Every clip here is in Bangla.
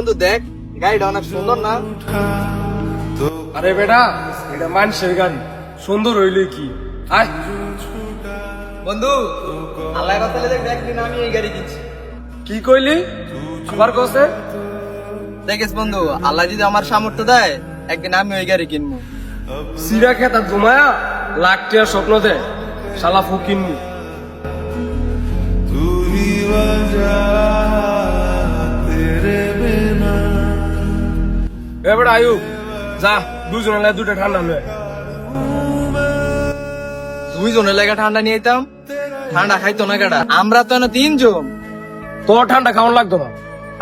বন্ধু দেখ গাড়িটা অনেক সুন্দর না? আরে বেটা, এটা মানুষের গাড়ি, সুন্দর হইলে কি? আয় বন্ধু আল্লাহ রাস্তায় দেখ একদিন আমি এই গাড়ি কিনছি। কি কইলি? আবার কসে? দেখিস বন্ধু, আল্লাহ যদি আমার সামর্থ্য দেয় একদিন আমি ওই গাড়ি কিনবো। সিরা খেতা ঘুমায়া লাখ টিয়ার স্বপ্ন দে, শালা ফুকিননি। এবার আয়ু যা, দুজনে দুটা ঠান্ডা লয়ে। দুইজনের লেগে ঠান্ডা নিয়ে যেতাম, ঠান্ডা খাইতো না কেডা? আমরা তো না তিনজন। তোর ঠান্ডা খাওয়ান লাগতো না,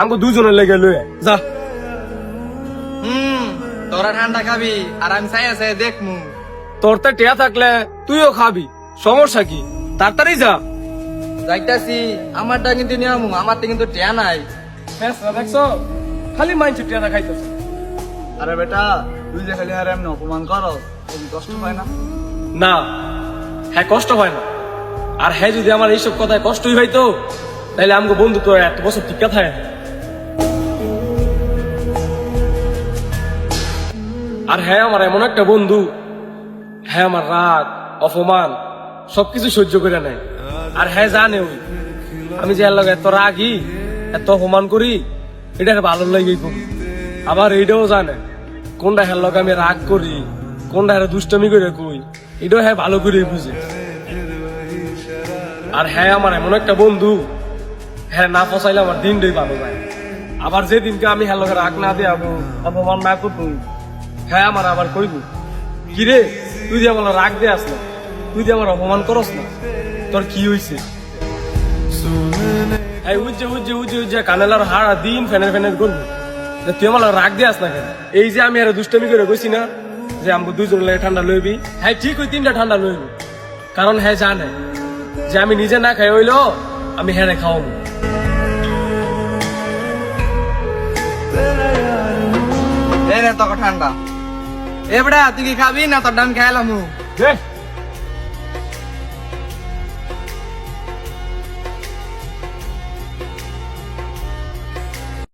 আমাকে দুজনের লেগে লয়ে যা। তোরা ঠান্ডা খাবি আর আমি চাই চাই দেখমু। তোর তো টিয়া থাকলে তুইও খাবি, সমস্যা কি? তাড়াতাড়ি যা। যাইতাছি, আমারটা কিন্তু নিয়ে আমু, আমারটা কিন্তু টিয়া নাই। দেখছো, খালি মাইন্ড টিয়াটা খাইতেছে। আরে বেটা, তুই যে খালি আর এমনি অপমান করো, কষ্ট পায় না? না, হ্যাঁ কষ্ট হয় না। আর হ্যাঁ যদি আমার এইসব কথায় কষ্টই হইতো তাহলে আমাকে বন্ধু তো এত বছর টিকা থাকে। আর হ্যাঁ আমার এমন একটা বন্ধু, হ্যাঁ আমার রাগ অপমান সবকিছু সহ্য করে নেয়। আর হ্যাঁ জানে ওই আমি যে এর এত রাগি এত অপমান করি, এটা ভালো লাগে করি। আবার এইটাও জানে কোনটা হ্যাঁ লগে আমি রাগ করি, কোনটা হ্যাঁ দুষ্টমি করে কই, এটাও হ্যাঁ ভালো করে বুঝে। আর হ্যাঁ আমার এমন একটা বন্ধু, হ্যাঁ না ফসাইলে আমার দিনটাই ভালো যায়। আবার যেদিনকে আমি হ্যাঁ লগে রাগ না দিয়ে অপমান না করবো, হ্যাঁ আমার আবার কইব কিরে তুই যে আমার রাগ দিয়ে আস না, তুই যে আমার অপমান করস না, তোর কি হইছে? উজ্জে উজ্জে উজ্জে উজ্জে কানেলার হাড়া দিন ফেনের ফেনের করবো, তুই আমার রাগ দিয়ে আস না কেন? এই যে আমি আর দুষ্টমি করে কইছি না যে আমাকে দুইজন লাগে ঠান্ডা লইবি, হ্যাঁ ঠিক ওই তিনটা ঠান্ডা লইব। কারণ হ্যাঁ জানে যে আমি নিজে না খাই হইলো আমি হ্যাঁ খাওয়াবো। এই রে তোকে ঠান্ডা। এ বেটা তুই কি খাবি না তোর ডান খাইলাম?